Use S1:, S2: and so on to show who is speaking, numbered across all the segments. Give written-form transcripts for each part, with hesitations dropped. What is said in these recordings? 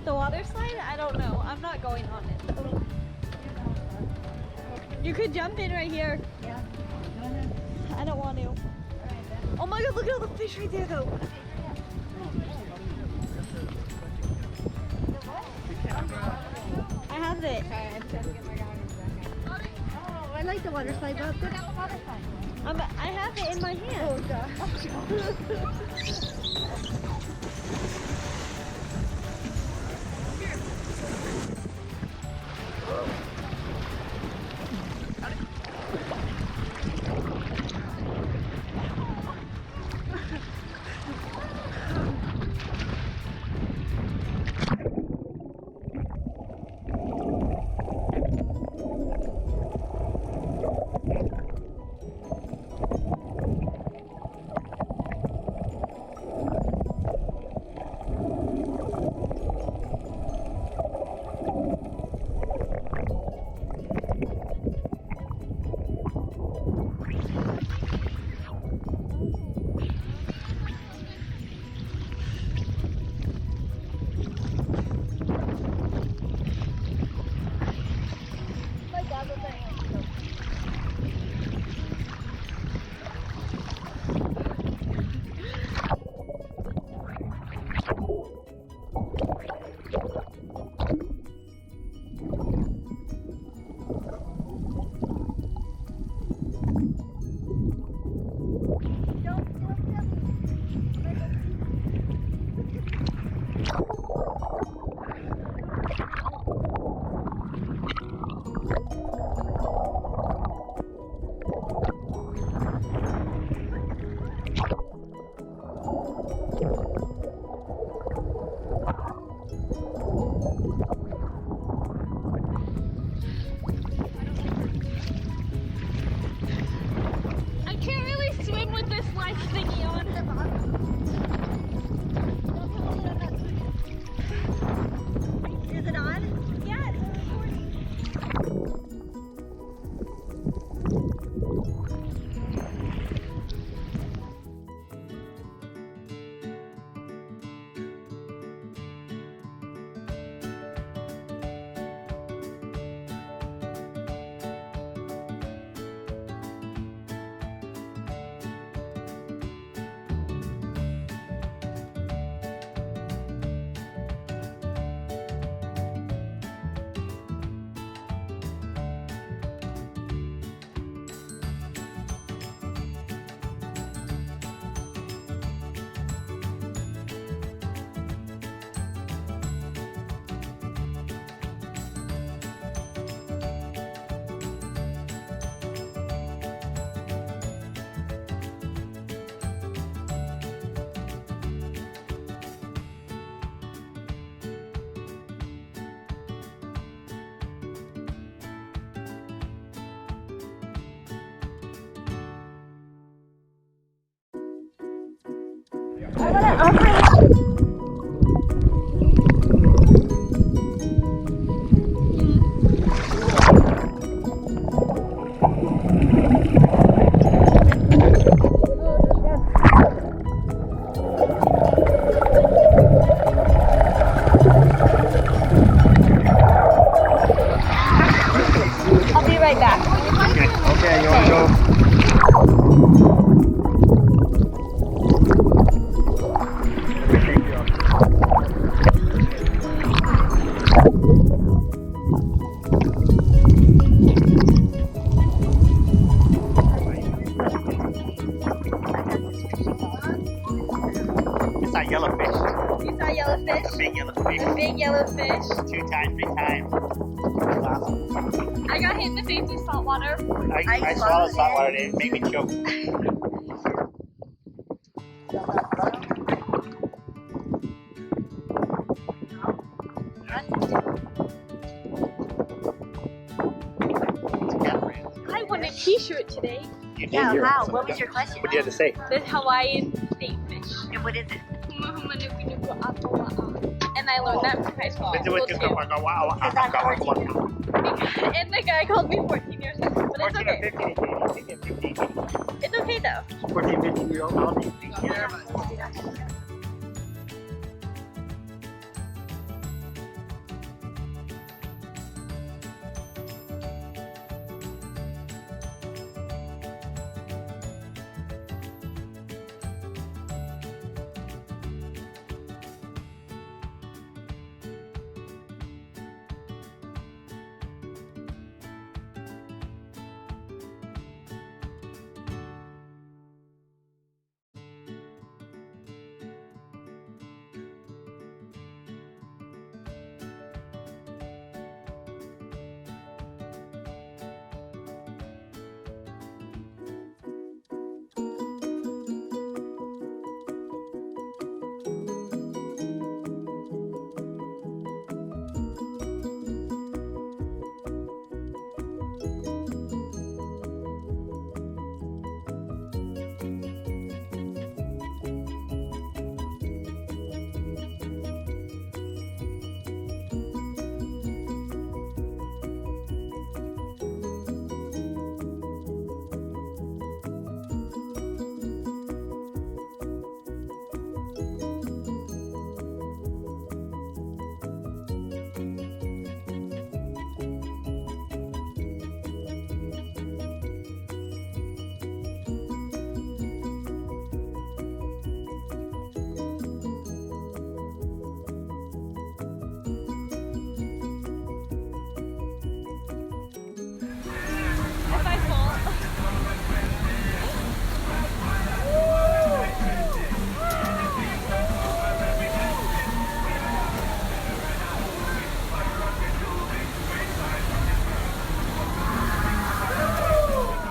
S1: The water slide? I don't know. I'm not going on it. You could jump in right here.
S2: Yeah. Go ahead.
S1: I don't want to. Oh my god, look at all the fish right there though. I have it.
S2: Oh, I like the water slide, but go down the water slide.
S1: I have it in my hand.
S2: Oh gosh.
S1: I'll be right back.
S3: Okay, you want to go?
S4: It's our yellow fish.
S1: You saw yellowfish?
S4: The big yellow fish.
S1: The big yellow fish.
S4: 2 times, 3 times. That's awesome.
S1: I got hit in the face with salt water.
S4: I swallowed salt water and it made me choke.
S1: I won a t-shirt today.
S4: You did
S2: Yeah,
S4: hear
S2: wow.
S4: it.
S2: What was your question?
S4: What did you have to say?
S1: The Hawaiian state fish.
S2: And what is it?
S1: And I learned that from high school too. And the guy called me 14 years old, but it's
S4: 14 or
S1: okay.
S4: 15.
S1: It's okay though.
S4: 14, 15-year-old.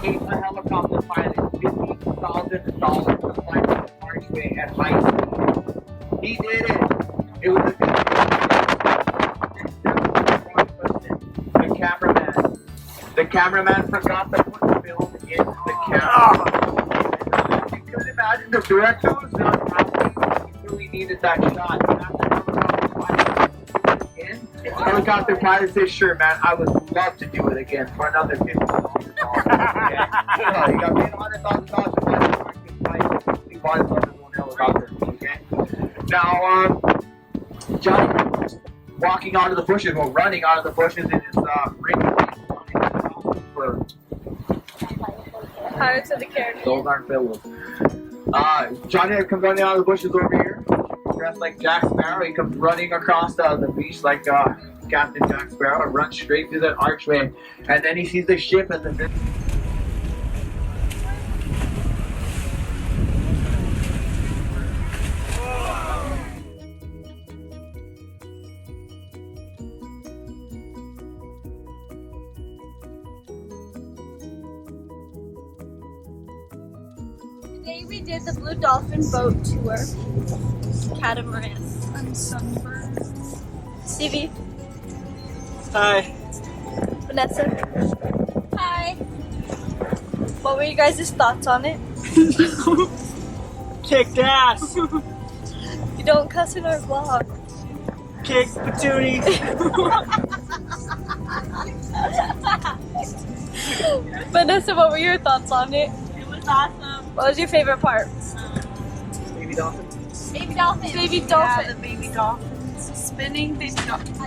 S4: paid a helicopter pilot $50,000 to fly to the archway at high speed. He did it. It was a good the cameraman. The cameraman forgot to put film in the camera. You could imagine the director was not happy. He really needed that shot. Helicopter pilot says, sure, man, I would love to do it again for another $50,000. Okay? You got paid $100,000 to fly the archway pilot. He bought himself his own helicopter. Okay? Now, Johnny walking out of the bushes, well, running out of the bushes in his ring for
S1: Pirates of the Caribbean.
S4: those aren't pillows. Johnny comes running out of the bushes over here, dressed like Jack Sparrow. He comes running across the beach like Captain Jack Sparrow, runs straight through that archway, and then he sees the ship at the
S1: Today we did the Blue Dolphin boat tour. Catamaran. I'm sunburned. Stevie.
S5: Hi.
S1: Vanessa. Hi. What were you guys' thoughts on it?
S5: Kicked ass.
S1: You don't cuss in our vlog.
S5: Kick patootie.
S1: Vanessa, what were your thoughts on it?
S2: It was awesome.
S1: What was your favorite part?
S5: Baby dolphin.
S1: Baby dolphin. Baby
S2: Yeah,
S1: dolphin.
S2: the baby dolphins. Spinning baby dolphins.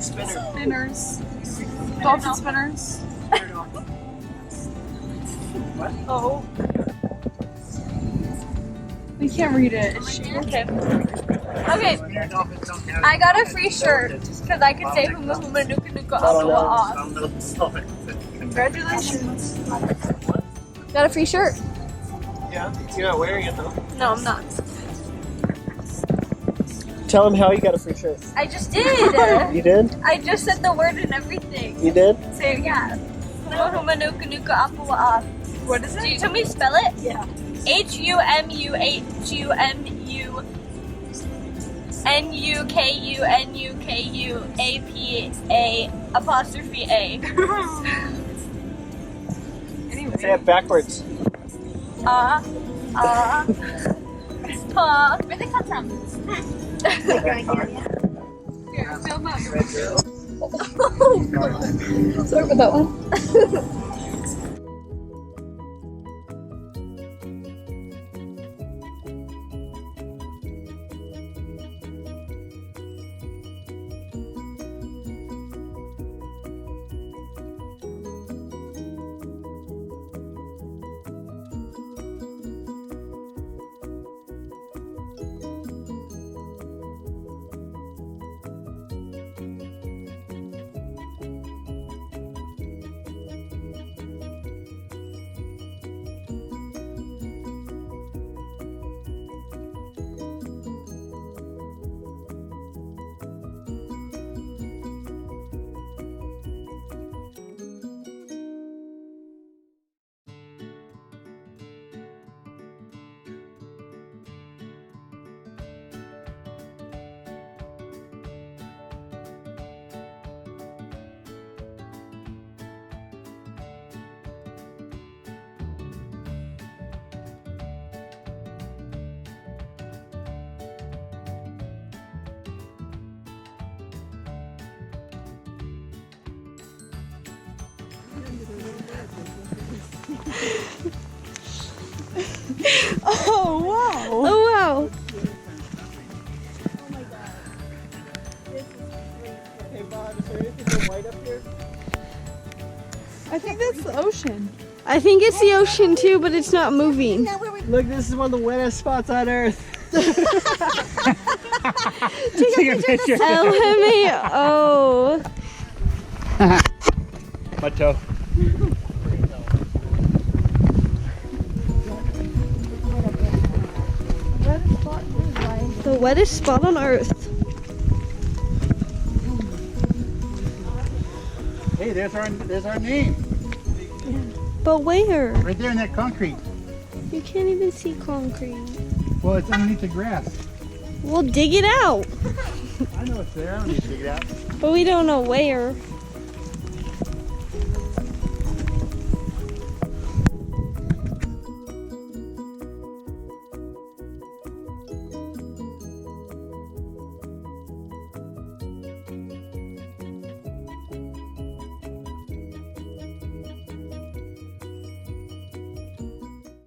S5: Spinner.
S2: Spinners. Dolphin spinners.
S1: Oh.
S2: We can't read it.
S1: Okay. Okay. I got a free shirt because I could say huma huma nuka nuka awa
S2: Congratulations.
S1: Got a free shirt.
S5: Yeah, you're not wearing it though.
S1: No, I'm not.
S5: Tell him how you got a free shirt.
S1: I just did.
S5: You did?
S1: I just said the word and everything.
S5: You did?
S1: Say it again. Huma huma nuka nuka awa. What is it? Do you tell me to spell it?
S2: Yeah.
S1: HUMUHUMUNUKUNUKUAPA'.
S2: Anyway.
S5: Say it backwards.
S1: Pa.
S2: Where'd they come from? Here, film up.
S1: Sorry about that one.
S2: Oh, wow.
S1: Oh wow.
S5: Hey Bob, is there anything white up here?
S2: I think that's the ocean.
S1: I think it's the ocean too, but it's not moving.
S5: Look, this is one of the wettest spots on earth.
S3: Take a picture.
S1: LMAO.
S3: My toe.
S1: The wettest spot on earth.
S3: Hey, there's our name.
S1: But where?
S3: Right there in that concrete.
S1: You can't even see concrete.
S3: Well, it's underneath the grass.
S1: We'll dig it out.
S3: I know it's there. I don't need to dig it out.
S1: But we don't know where.